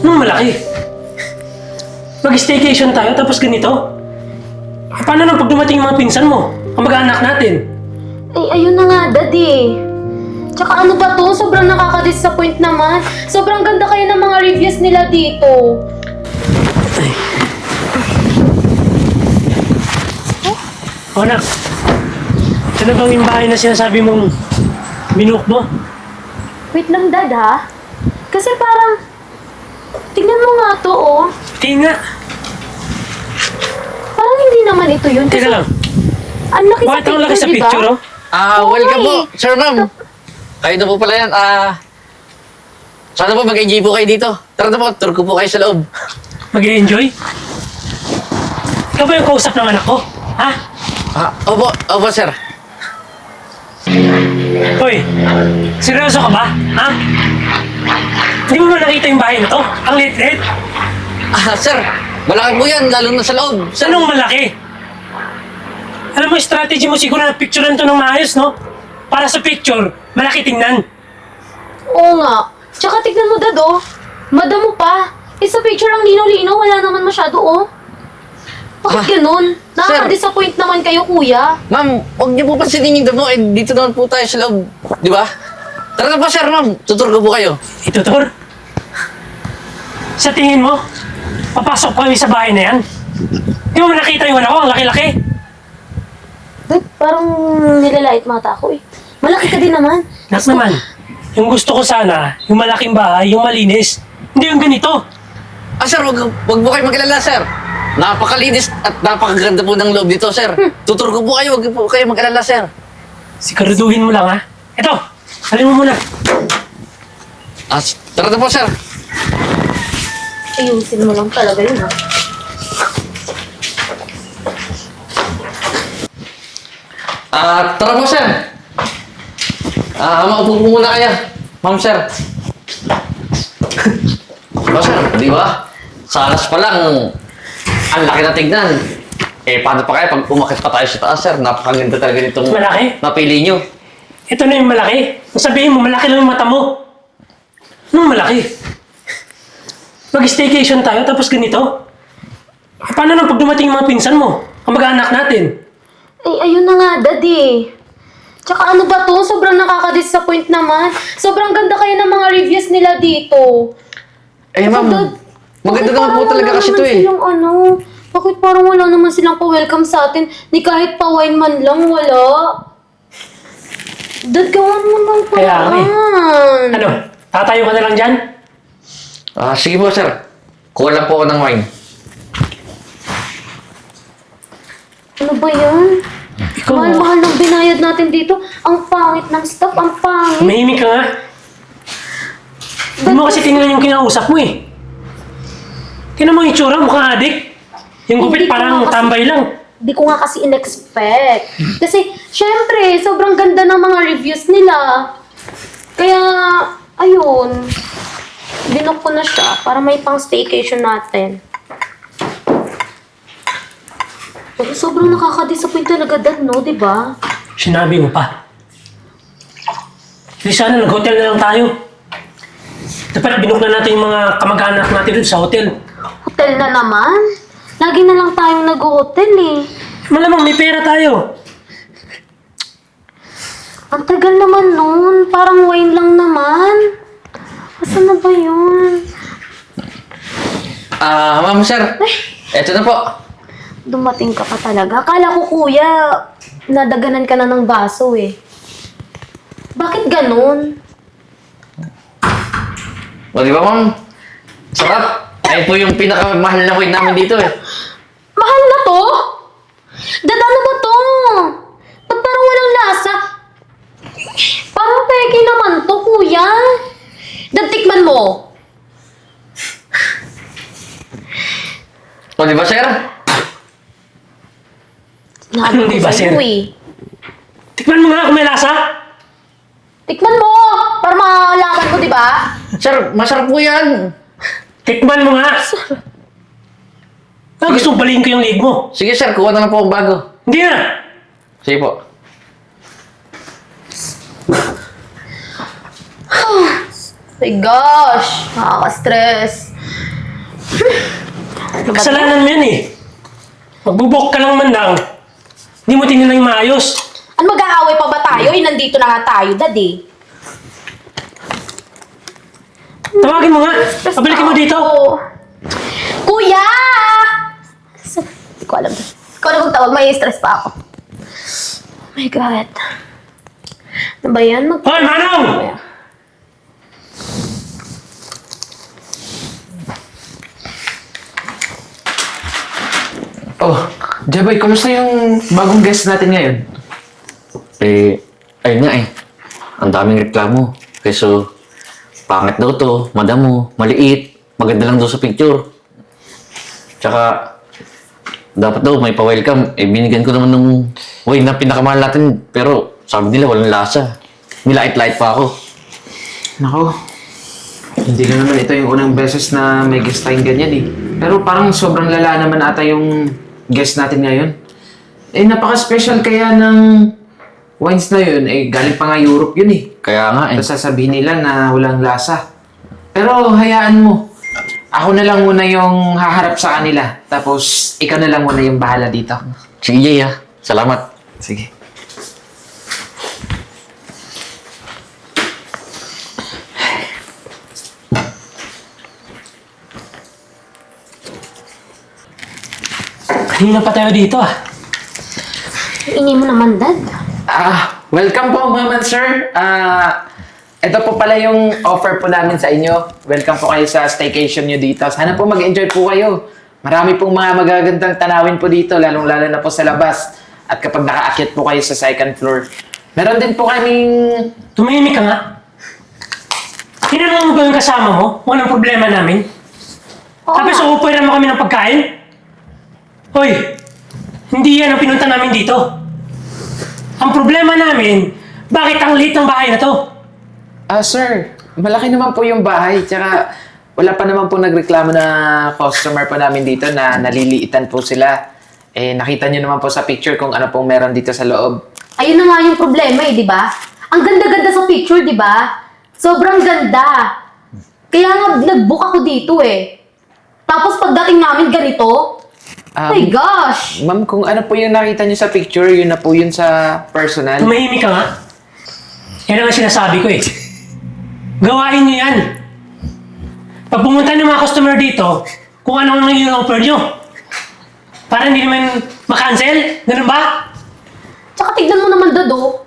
Anong malaki? Mag-staycation tayo tapos ganito? Paano nang pag dumating yung mga pinsan mo? Ang mag-anak natin? Ay, ayun na nga, Daddy. Tsaka ano ba to? Sobrang nakaka-disappoint naman. Sobrang ganda kayo ng mga reviews nila dito. O anak, ito na bang yung bahay na sinasabi mong binuok mo? Wait lang, Dad, ha? Kasi parang... Tignan mo nga to, oh. Tingin nga. Parang hindi naman ito yun. Teka lang. Ang laki Bakit ang laki sa di ba? picture, oh? Oo Welcome nga po, eh. sir ma'am. Kayo na po pala yan. Sana po mag-enjoy po kayo dito. Tara na po, tour ko po kayo sa loob. Mag-i-enjoy? Ikaw ba yung kausap ng anak ko? Ha? Opo, sir. Hoy, seryoso ka ba? Ha? Hindi mo ba nakita yung bahay na to? Ang liit-liit? Sir, malaki po yan, lalo na sa loob. Sir, Anong malaki? Alam mo, strategy mo siguro na picturean to ng maayos, no? Para sa picture, malaki tingnan. Oo nga. Tsaka tignan mo, Dad, oh. Madamo pa. Sa picture ang linaw-linaw, wala naman masyado, oh. Bakit ganun? Nakaka-disappoint naman kayo, kuya. ma'am, huwag niyo po pansinin yung damo. Dito naman po tayo sa loob. Di ba? Tara na po, sir, ma'am. Tutur ko po kayo. Itutur? Sa tingin mo, papasok kami sa bahay na yan? Di mo ba nakita yung anak ko? Ang laki-laki. Dad, parang nilalait mata ako, eh. Malaki ka din naman. Nak naman, yung gusto ko sana, yung malaking bahay, yung malinis. Hindi yung ganito. Sir, huwag po kayo mag-alala, sir. Napakalinis at napakaganda po ng loob dito, sir. Tutur ko po kayo, huwag po kayo mag-alala, sir. Siguraduhin mo lang, ha? Ito, halin mo muna. Tara na po, sir. Ayusin mo lang talaga yun, ha? Tara po, sir. Maupo po muna kayo. Ma'am, sir. Sir, di ba? Sa alas pa lang, ang laki na tignan. Paano pa kaya pag umakit pa tayo sa taas, sir? Napakaganda talaga nitong Malaki? napili nyo. Ito na yung malaki. Kung sabihin mo, malaki lang yung mata mo. Anong malaki? Mag-staycation tayo tapos ganito? Paano nang pag dumating yung mga pinsan mo? Ang mag-anak natin? Ay, ayun na nga, Daddy. Tsaka ano ba to? Sobrang nakaka-disappoint naman. Sobrang ganda kayo ng mga reviews nila dito. Ma'am, Dad, maganda bakit naman po parang talaga wala kasi naman to eh. silang bakit parang wala naman silang pa-welcome sa atin? Ni kahit pa-wine man lang, wala. Dad, gawan mo ng Kaya nga eh. paraan. Ano? Tatayo ka na lang dyan? Sige po, sir. Kuha lang po ako ng wine. Ano ba yan? Ikaw, Mahal-mahal ng binayad natin dito. Ang pangit ng staff, ang pangit. mahimik ka nga. Hindi mo kasi tingnan yung kinausap mo eh. Tingnan mo yung itsura, mukhang adik. Yung gupit Hindi ko parang nga kasi- tambay lang. Di ko nga kasi in-expect. Kasi, syempre, sobrang ganda ng mga reviews nila. Kaya, ayun. Binook ko na siya para may pang staycation natin. Sobrang nakaka-disappoint talaga, Dad, no? Diba? Sinabi mo pa. Hindi sana nag-hotel na lang tayo. Dapat binook na natin yung mga kamag-anak natin dun sa hotel. Hotel na naman. Lagi na lang tayong nag-hotel, eh. Malamang may pera tayo. Ang tagal naman nun. Parang wine lang naman. Asan na ba yun? Ma'am, sir. Eto na po. Dumating ka pa talaga. Akala ko, kuya, nadaganan ka na ng baso eh. Bakit ganun? O, di ba, ma'am? Sarap. Ay po yung pinakamahal na wine namin dito eh. Mahal na to? Dad, ano ba to? Ba't parang walang lasa? Parang peke naman to, kuya. Dad, tikman mo. O, di ba, sir? Sinabi Hindi ko ba, sa'yo sir? eh. Tikman mo nga kung may lasa. Tikman mo! Para makakalaman ko, di ba? Sir, masarap po yan. Tikman mo nga. Gusto mong balihin ko yung leg mo. Sige, sir. Kuha na lang po akong bago. Hindi na. Sige po. My gosh, nakaka-stress. Kasalanan mo yan eh. Magbubok ka lang man lang. Hindi mo tingnan yung maayos. Ano mag-aaway pa ba tayo? Eh, nandito na nga tayo, Dad eh. Tawagin mo nga. Pabalikin mo dito. Oo. Kuya! Hindi ko alam. Hindi ko alam kung tawag. May stress pa ako. Oh my God. Ano ba yan? Hoy, Manong! Oh, Jeboy, kumusta yung bagong guest natin ngayon? Ayun nga eh. Ang daming reklamo. Kaysa, pangit daw to, madamo, maliit, maganda lang daw sa picture. Tsaka, dapat daw may pa-welcome. Binigyan ko naman ng wine na pinakamahal natin. Pero, sabi nila walang lasa. Nilait-lait pa ako. Nako, hindi na naman ito yung unang beses na may guest tayong ganyan eh. Pero parang sobrang lala naman ata yung guest natin ngayon. Napaka-special kaya ng wines na yun. Galing pa nga Europe yun eh. Kaya nga eh. Tapos sasabihin nila na walang lasa. Pero hayaan mo. Ako na lang muna yung haharap sa kanila. Tapos ikaw na lang muna yung bahala dito. Sige, Jay ha. Salamat. Sige. Kanina pa tayo dito ah. Ini mo naman, Dad. Welcome po, ma'am and sir. Ito po pala yung offer po namin sa inyo. Welcome po kayo sa staycation nyo dito. Sana po mag-enjoy po kayo. Marami pong mga magagandang tanawin po dito, lalong-lalo na po sa labas. At kapag nakaakyat po kayo sa second floor. Meron din po kaming... Tumahimik ka nga. Tinanong mo ba yung kasama mo? Kung anong problema namin? Oo Tapos nga. uupuin mo kami ng pagkain? Hoy, hindi yan ang pinunta namin dito. Ang problema namin, bakit ang liit ng bahay na to? Sir, malaki naman po yung bahay. Tsaka wala pa naman po nagreklamo na customer po namin dito na naliliitan po sila. Nakita nyo naman po sa picture kung ano pong meron dito sa loob. Ayun na nga yung problema eh, di ba? Ang ganda-ganda sa picture, di ba? Sobrang ganda. Kaya nga nag-book ako dito eh. Tapos pagdating namin ganito, oh my gosh! Ma'am, kung ano po yung nakita nyo sa picture, yun na po yun sa personal. Tumahimik ka nga. Yan ang sinasabi ko eh. Gawain niyo yan. Pag pumunta ng mga customer dito, kung ano ang naging offer nyo. Para hindi naman makancel. Ganun ba? Tsaka tignan mo naman, Dad, oh.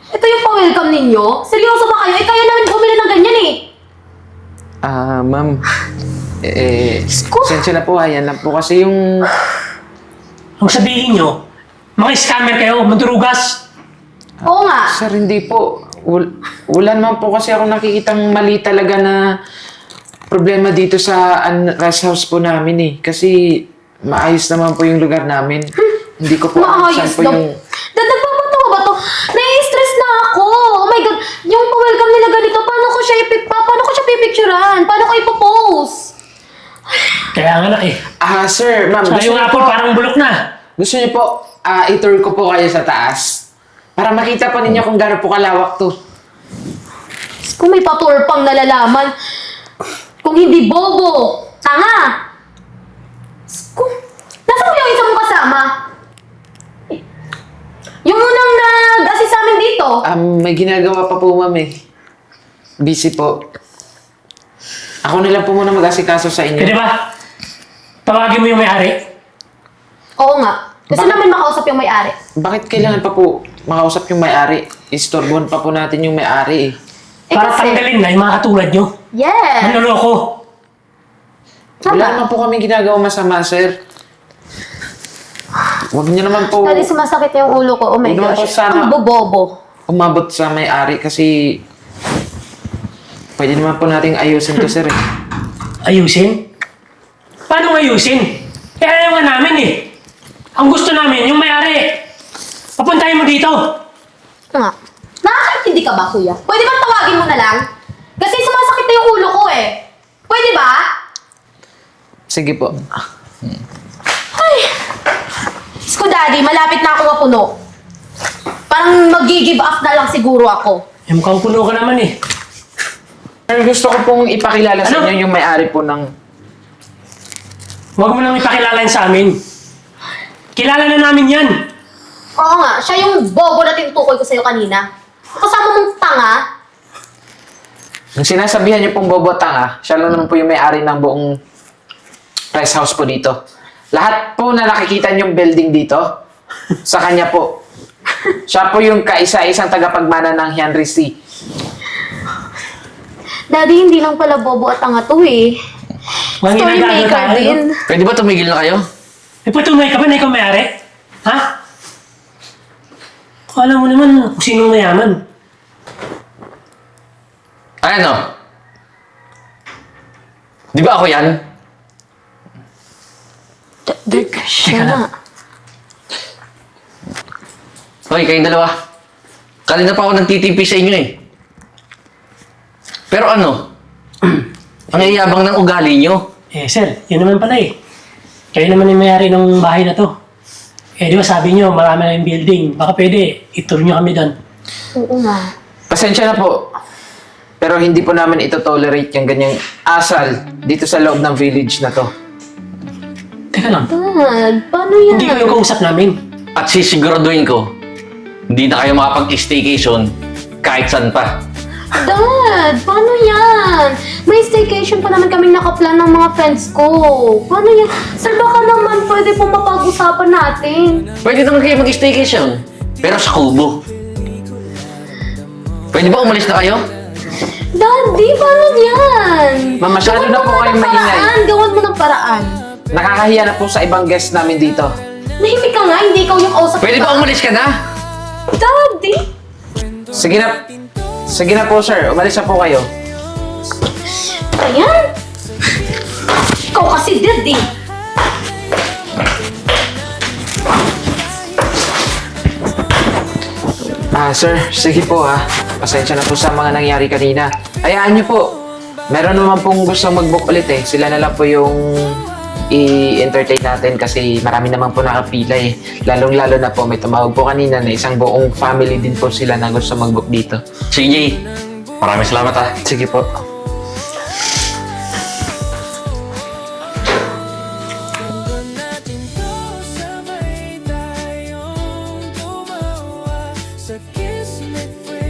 Ito yung pa-welcome ninyo. Seryoso ba kayo? Kaya namin bumili ng ganyan eh. Ma'am. Sko. Pasensya na po, yan lang po kasi yung... Ang sabihin nyo, mga scammer kayo, mandurugas. Oo nga. Sir, hindi po. Wala naman po kasi ako nakikitang mali talaga na problema dito sa rest house po namin eh. Kasi maayos naman po yung lugar namin. Hindi ko po alam saan Maayos po daw. yung... Dad, nagpapatawa ba to? Nai-stress na ako. Oh my God. Yung pa-welcome nila ganito, paano ko siya pipicturean? Paano ko ipopost? Kaya nga na eh. Sir, ma'am, Tsaka gusto yung niyo apple po, parang bulok na. gusto niyo po, i-tour ko po kayo sa taas. Para makita po ninyo kung gaano po kalawak to. Kung may pa-tour pang nalalaman. Kung hindi bobo. Tanga. Nasaan mo yung isa mong kasama? Yung unang nag-assist sa amin dito. May ginagawa pa po, ma'am eh. Busy po. Ako na lang po muna mag-asikaso sa inyo. Pwede ba? Tawagin mo yung may-ari. Oo nga. Gusto Bakit? namin makausap yung may-ari. Bakit kailangan pa po makausap yung may-ari? Istorbohan pa po natin yung may-ari eh. Para kasi- tanggalin na yung mga katulad nyo. Yes. Manloloko. Wala Tama. naman po kami ginagawa masama, sir. Huwag niyo naman po Dali sumasakit yung ulo ko. Oh my Huwag naman po gosh. sana- Ang bobobo. umabot sa may-ari kasi pwede naman po nating ayusin to, sir eh. Ayusin? Paano ayusin? Eh ayaw nga namin eh. Ang gusto namin, yung may-ari. Papuntahin mo dito. Nga. Nakakaintindi ka ba, kuya? Pwede bang tawagin mo na lang? Kasi sumasakit na yung ulo ko eh. Pwede ba? Sige po. Sko, daddy, malapit na ako mapuno. Parang mag-give up na lang siguro ako. Eh mukhang puno ka naman eh. Sir, gusto ko pong ipakilala sa Ano? inyo yung may-ari po ng Huwag mo nang ipakilala yan sa amin. Kilala na namin yan. Oo nga, siya yung bobo na tinutukoy ko sa'yo kanina. Kasama mong tanga. Yung sinasabihan niyo pong Bobo Tanga, siya lang naman po yung may-ari ng buong rest house po dito. Lahat po na nakikita niyong building dito, sa kanya po. Siya po yung kaisa-isang tagapagmana ng Henry C. Daddy, hindi lang pala bobo at tanga to eh. Huwag ginagago Storymaker tayo, din. no? Pwede ba tumigil na kayo? Eh, patunay ka ba na ikaw may-ari? Ha? Alam mo naman kung sinong mayaman. Ay, ano? Di ba ako yan? Siya na. Hoy, kayong dalawa. Kanina pa ako nagtitimpi sa inyo eh. Pero ano? Ang iyabang ng ugali nyo. Eh, sir, yun naman pala eh. Kayo naman yung may-ari ng bahay na to. Eh, di ba sabi nyo, marami na yung building. Baka pwede, itour nyo kami doon. Oo nga. Pasensya na po. Pero hindi po namin ito tolerate yung ganyang asal dito sa loob ng village na to. Teka lang, Dad, paano yan? hindi kayo kausap namin. At sisiguraduhin ko, hindi na kayo makapag-staycation kahit saan pa. Dad, paano yan? May staycation pa naman kaming nakaplan ng mga friends ko. Paano yan? Sir, baka naman pwede pong mapag-usapan natin. Pwede naman kayo mag-staycation, pero sa kubo. Pwede ba umalis na kayo? Daddy, paano yan? Ma'am, masyado Gawan na mo po nga kayong ng maingay. paraan. Gawan mo ng paraan. Nakakahiya na po sa ibang guests namin dito. Nahimik ka nga, hindi ikaw yung kausap. Pwede ba umalis ka na? Daddy! Sige na. Sige na po, sir. Umalis na po kayo. Ayan! Ikaw kasi, Daddy! Sir, sige po ha. Pasensya na po sa mga nangyari kanina. Hayaan niyo po. Meron naman pong gusto mag-book ulit eh. Sila na lang po yung i-entertain natin kasi marami naman po nakapila eh. Lalong-lalo na po, may tumawag po kanina na isang buong family din po sila na gusto mag-book dito. Sige, Jay. Maraming salamat ah. Sige po.